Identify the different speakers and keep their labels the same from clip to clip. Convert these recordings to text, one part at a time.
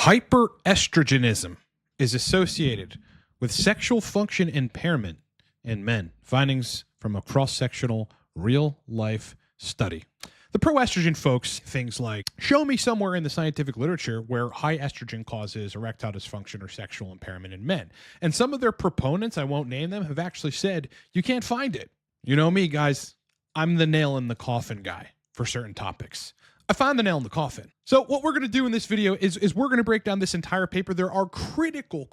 Speaker 1: Hyperestrogenism is associated with sexual function impairment in men. Findings from a cross-sectional real-life study. The pro-estrogen folks, things like, show me somewhere in the scientific literature where high estrogen causes erectile dysfunction or sexual impairment in men. And some of their proponents, I won't name them, have actually said, you can't find it. You know me, guys. I'm the nail in the coffin guy for certain topics. I found the nail in the coffin. So what we're going to do in this video is we're going to break down this entire paper. There are critical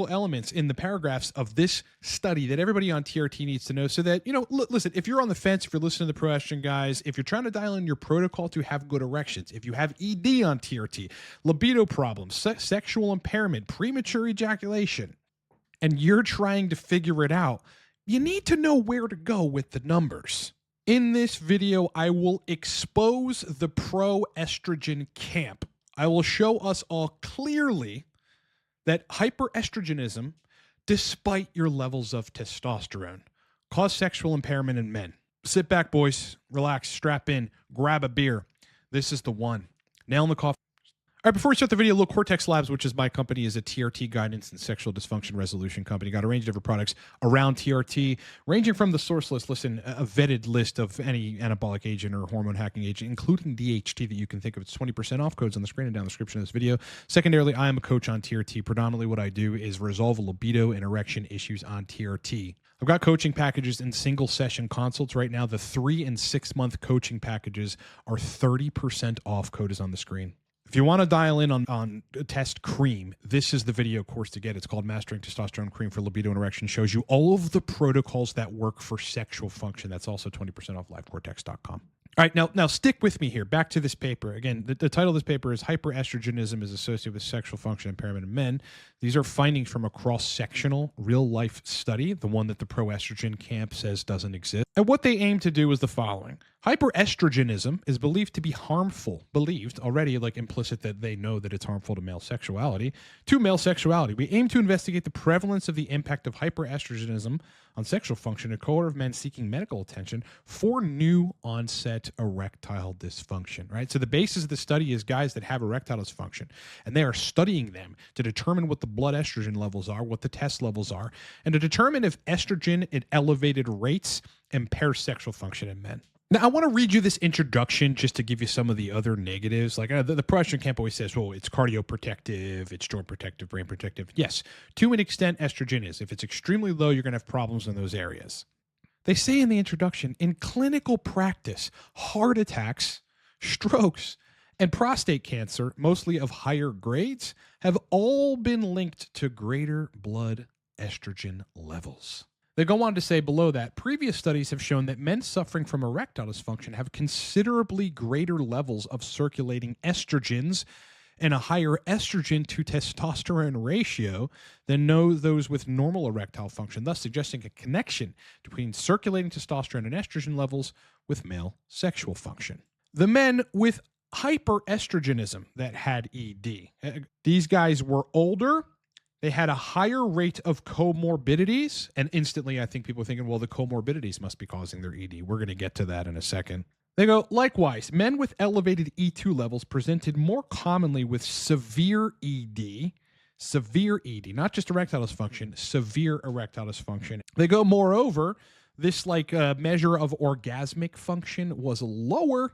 Speaker 1: elements in the paragraphs of this study that everybody on TRT needs to know so that, you know, listen, if you're on the fence, if you're listening to the Pro-Estrogen guys, if you're trying to dial in your protocol to have good erections, if you have ED on TRT, libido problems, sexual impairment, premature ejaculation, and you're trying to figure it out, you need to know where to go with the numbers. In this video, I will expose the pro-estrogen camp. I will show us all clearly that hyperestrogenism, despite your levels of testosterone, cause sexual impairment in men. Sit back, boys. Relax. Strap in. Grab a beer. This is the one. Nail in the coffin. All right, before we start the video, Cortex Labs, which is my company, is a TRT guidance and sexual dysfunction resolution company. Got a range of different products around TRT, ranging from the source list, a vetted list of any anabolic agent or hormone hacking agent, including DHT that you can think of. It's 20% off. Codes on the screen and down in the description of this video. Secondarily, I am a coach on TRT. Predominantly what I do is resolve libido and erection issues on TRT. I've got coaching packages and single session consults right now. The 3 and 6 month coaching packages are 30% off. Code is on the screen. If you want to dial in on test cream, this is the video course to get. It's called Mastering Testosterone Cream for Libido and Erection. Shows you all of the protocols that work for sexual function. That's also 20% off livecortex.com. All right, now stick with me here. Back to this paper. Again, the title of this paper is Hyperestrogenism is Associated with Sexual Function Impairment in Men. These are findings from a cross-sectional real-life study, the one that the pro-estrogen camp says doesn't exist. And what they aim to do is the following. Hyperestrogenism is believed to be harmful, already like implicit that they know that it's harmful to male sexuality. We aim to investigate the prevalence of the impact of hyperestrogenism on sexual function in a cohort of men seeking medical attention for new onset erectile dysfunction, right? So the basis of the study is guys that have erectile dysfunction, and they are studying them to determine what the blood estrogen levels are, what the test levels are, and to determine if estrogen at elevated rates impairs sexual function in men. Now, I want to read you this introduction just to give you some of the other negatives. Like the Pro-Estrogen camp always says, well, it's cardioprotective, it's joint protective, brain protective. Yes, to an extent, estrogen is. If it's extremely low, you're going to have problems in those areas. They say in the introduction, in clinical practice, heart attacks, strokes, and prostate cancer, mostly of higher grades, have all been linked to greater blood estrogen levels. They go on to say below that, previous studies have shown that men suffering from erectile dysfunction have considerably greater levels of circulating estrogens and a higher estrogen to testosterone ratio than those with normal erectile function, thus suggesting a connection between circulating testosterone and estrogen levels with male sexual function. The men with hyperestrogenism that had ED, these guys were older. They had a higher rate of comorbidities, and instantly I think people are thinking, well, the comorbidities must be causing their ED. We're going to get to that in a second. They go, likewise, men with elevated E2 levels presented more commonly with severe ED, not just erectile dysfunction, severe erectile dysfunction. They go, moreover, this measure of orgasmic function was lower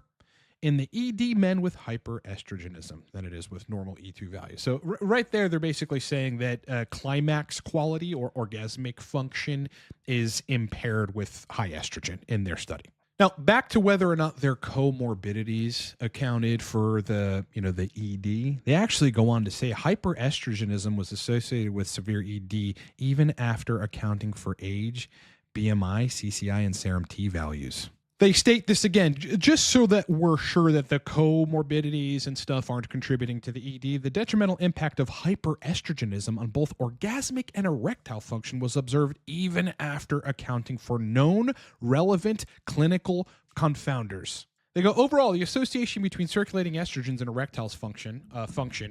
Speaker 1: in the ED men with hyperestrogenism than it is with normal E2 values. So right there, they're basically saying that climax quality or orgasmic function is impaired with high estrogen in their study. Now, back to whether or not their comorbidities accounted for the ED, they actually go on to say hyperestrogenism was associated with severe ED even after accounting for age, BMI, CCI, and serum T values. They state this again, just so that we're sure that the comorbidities and stuff aren't contributing to the ED. The detrimental impact of hyperestrogenism on both orgasmic and erectile function was observed even after accounting for known relevant clinical confounders. They go, overall, the association between circulating estrogens and erectile function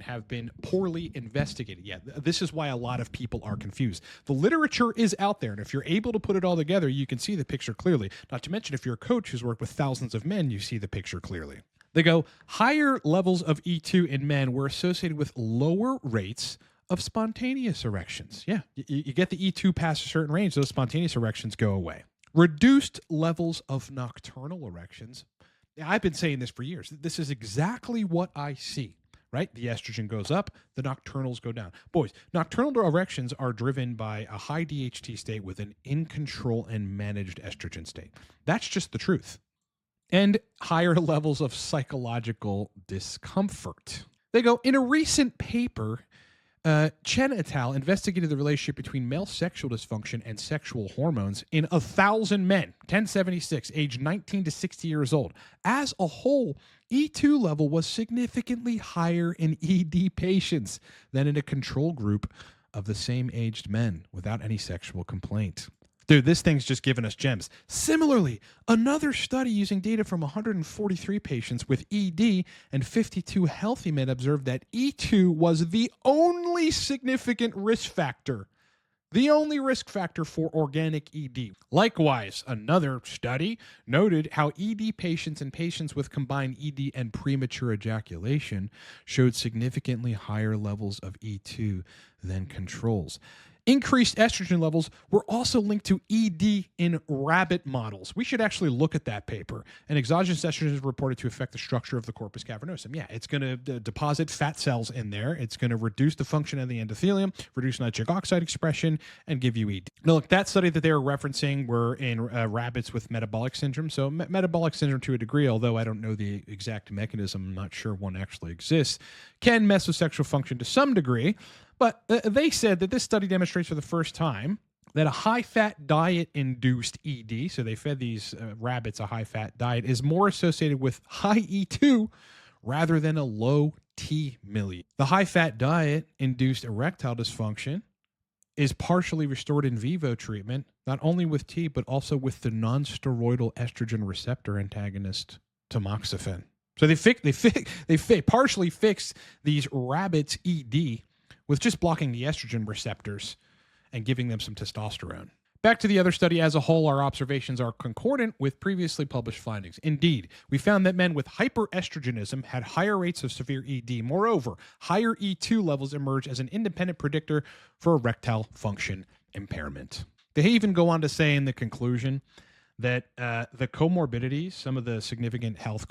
Speaker 1: have been poorly investigated. Yeah, this is why a lot of people are confused. The literature is out there, and if you're able to put it all together, you can see the picture clearly. Not to mention, if you're a coach who's worked with thousands of men, you see the picture clearly. They go, higher levels of E2 in men were associated with lower rates of spontaneous erections. Yeah, you get the E2 past a certain range, those spontaneous erections go away. Reduced levels of nocturnal erections. I've been saying this for years. This is exactly what I see, right? The estrogen goes up, the nocturnals go down. Boys, nocturnal erections are driven by a high DHT state with an in control and managed estrogen state. That's just the truth. And higher levels of psychological discomfort. They go, in a recent paper, Chen et al. Investigated the relationship between male sexual dysfunction and sexual hormones in 1,000 men, 1076, aged 19 to 60 years old. As a whole, E2 level was significantly higher in ED patients than in a control group of the same aged men without any sexual complaint. Dude, this thing's just giving us gems. Similarly, another study using data from 143 patients with ED and 52 healthy men observed that E2 was the only significant risk factor. The only risk factor for organic ED. Likewise, another study noted how ED patients and patients with combined ED and premature ejaculation showed significantly higher levels of E2 than controls. Increased estrogen levels were also linked to ED in rabbit models. We should actually look at that paper. And exogenous estrogen is reported to affect the structure of the corpus cavernosum. Yeah, it's going to deposit fat cells in there. It's going to reduce the function of the endothelium, reduce nitric oxide expression, and give you ED. Now, look, that study that they were referencing were in rabbits with metabolic syndrome. So metabolic syndrome to a degree, although I don't know the exact mechanism, I'm not sure one actually exists, can mess with sexual function to some degree. But they said that this study demonstrates for the first time that a high-fat diet-induced ED, so they fed these rabbits a high-fat diet, is more associated with high E2 rather than a low T milieu. The high-fat diet-induced erectile dysfunction is partially restored in vivo treatment, not only with T, but also with the non-steroidal estrogen receptor antagonist tamoxifen. So they partially fixed these rabbits' ED with just blocking the estrogen receptors and giving them some testosterone. Back to the other study as a whole, our observations are concordant with previously published findings. Indeed, we found that men with hyperestrogenism had higher rates of severe ED. Moreover, higher E2 levels emerge as an independent predictor for erectile function impairment. They even go on to say in the conclusion that the comorbidities, some of the significant health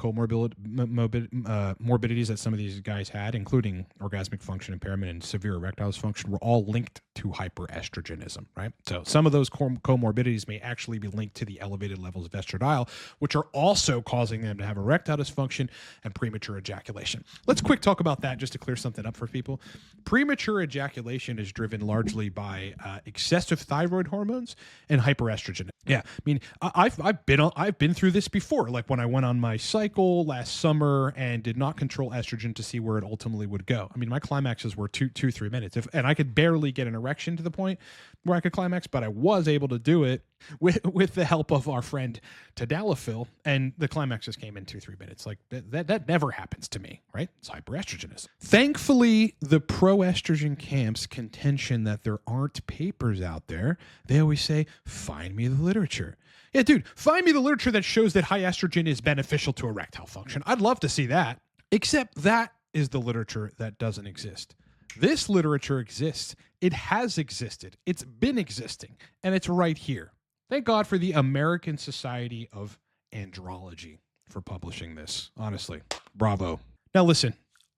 Speaker 1: morbidities that some of these guys had, including orgasmic function impairment and severe erectile dysfunction, were all linked to hyperestrogenism, right? So some of those comorbidities may actually be linked to the elevated levels of estradiol, which are also causing them to have erectile dysfunction and premature ejaculation. Let's quick talk about that just to clear something up for people. Premature ejaculation is driven largely by excessive thyroid hormones and hyperestrogen. Yeah, I mean, I've been through this before. Like when I went on my cycle last summer and did not control estrogen to see where it ultimately would go. I mean, my climaxes were 3 minutes, and I could barely get an erection to the point where I could climax, but I was able to do it with the help of our friend Tadalafil, and the climaxes came in 2-3 minutes. Like that never happens to me, right? It's hyperestrogenism. Thankfully, the pro-estrogen camp's contention that there aren't papers out there, they always say, find me the literature. Yeah, dude, find me the literature that shows that high estrogen is beneficial to erectile function. I'd love to see that, except that is the literature that doesn't exist. This literature exists. It has existed. It's been existing, and it's right here. Thank God for the American Society of Andrology for publishing this. Honestly, bravo. Now listen,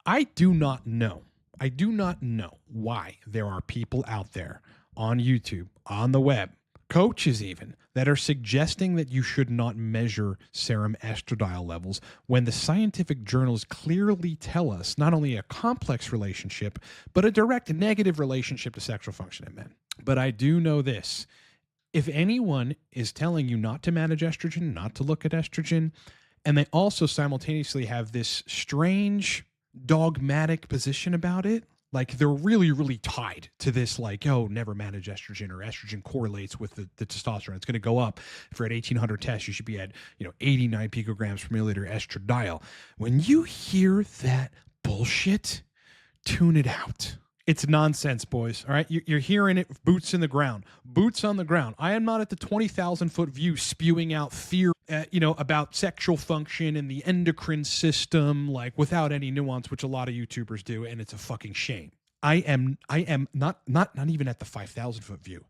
Speaker 1: I do not know why there are people out there on YouTube, on the web, coaches even, that are suggesting that you should not measure serum estradiol levels when the scientific journals clearly tell us not only a complex relationship, but a direct negative relationship to sexual function in men. But I do know this. If anyone is telling you not to manage estrogen, not to look at estrogen, and they also simultaneously have this strange dogmatic position about it, like they're really, really tied to this, like, oh, never manage estrogen, or estrogen correlates with the testosterone. It's going to go up. For at 1800 tests, you should be at 89 picograms per milliliter estradiol. When you hear that bullshit, tune it out. It's nonsense, boys. All right, you're hearing it. Boots in the ground. Boots on the ground. I am not at the 20,000 foot view spewing out fear about sexual function and the endocrine system, like without any nuance, which a lot of YouTubers do, and it's a fucking shame. I am not even at the 5,000 foot view,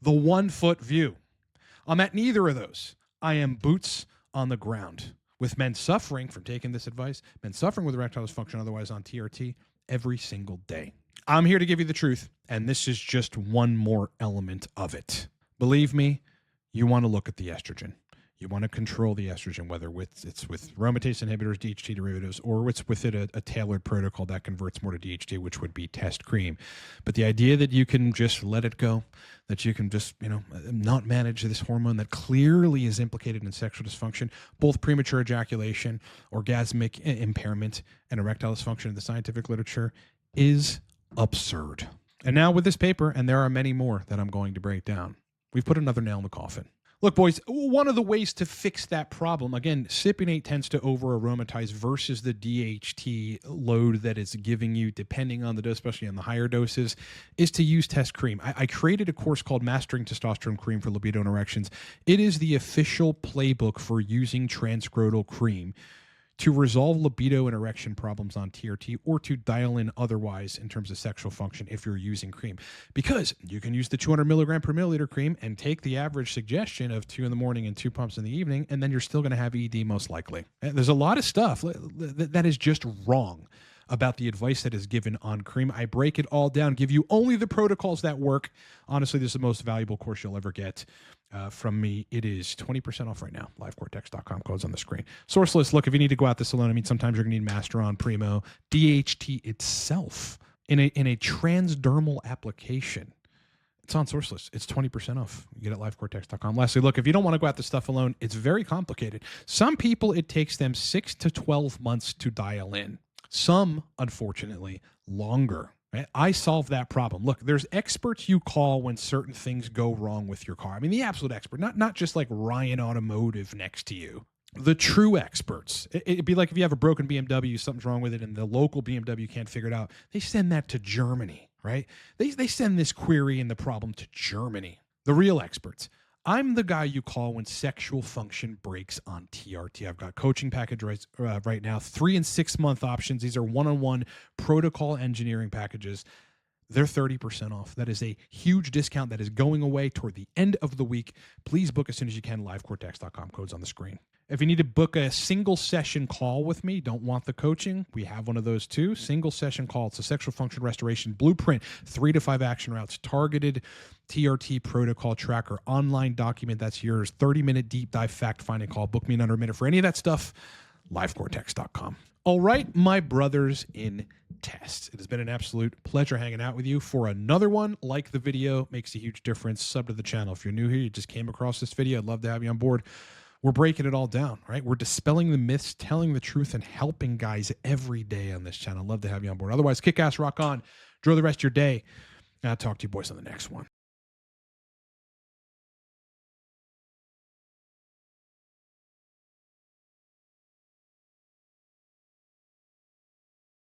Speaker 1: the 1 foot view. I'm at neither of those. I am boots on the ground with men suffering from taking this advice, men suffering with erectile dysfunction, otherwise on TRT, every single day. I'm here to give you the truth, and this is just one more element of it. Believe me, you want to look at the estrogen. You want to control the estrogen, whether it's with aromatase inhibitors, DHT derivatives, or it's with it a tailored protocol that converts more to DHT, which would be test cream. But the idea that you can just let it go, that you can just, not manage this hormone that clearly is implicated in sexual dysfunction, both premature ejaculation, orgasmic impairment, and erectile dysfunction in the scientific literature, is absurd. And now with this paper, and there are many more that I'm going to break down, we've put another nail in the coffin. Look, boys, one of the ways to fix that problem, again, cypionate tends to over-aromatize versus the DHT load that it's giving you, depending on the dose, especially on the higher doses, is to use test cream. I created a course called Mastering Testosterone Cream for Libido and Erections. It is the official playbook for using transscrotal cream to resolve libido and erection problems on TRT, or to dial in otherwise in terms of sexual function if you're using cream. Because you can use the 200 milligram per milliliter cream and take the average suggestion of 2 in the morning and 2 pumps in the evening, and then you're still going to have ED most likely. There's a lot of stuff that is just wrong about the advice that is given on cream. I break it all down, give you only the protocols that work. Honestly, this is the most valuable course you'll ever get from me. It is 20% off right now. LiveCortex.com, codes on the screen. Source list. Look, if you need to go out this alone, sometimes you're going to need Masteron, Primo, DHT itself in a transdermal application. It's on source list. It's 20% off. You get it at LiveCortex.com. Lastly, look, if you don't want to go out this stuff alone, it's very complicated. Some people, it takes them 6 to 12 months to dial in. Some, unfortunately, longer. Right? I solve that problem. Look, there's experts you call when certain things go wrong with your car. The absolute expert, not just like Ryan Automotive next to you. The true experts. It'd be like if you have a broken BMW, something's wrong with it, and the local BMW can't figure it out. They send that to Germany, right? They send this query and the problem to Germany. The real experts. I'm the guy you call when sexual function breaks on TRT. I've got coaching package right now, 3 and 6 month options. These are one-on-one protocol engineering packages. They're 30% off. That is a huge discount that is going away toward the end of the week. Please book as soon as you can. LiveCortex.com, codes on the screen. If you need to book a single session call with me, don't want the coaching, we have one of those too. Single session call. It's a sexual function restoration blueprint, 3 to 5 action routes, targeted TRT protocol tracker, online document that's yours, 30-minute deep dive fact-finding call. Book me in under a minute for any of that stuff. LiveCortex.com. All right, my brothers in test. It has been an absolute pleasure hanging out with you for another one. Like the video, makes a huge difference. Sub to the channel. If you're new here, you just came across this video, I'd love to have you on board. We're breaking it all down, right? We're dispelling the myths, telling the truth, and helping guys every day on this channel. Love to have you on board. Otherwise, kick ass, rock on. Enjoy the rest of your day. And I'll talk to you boys on the next one.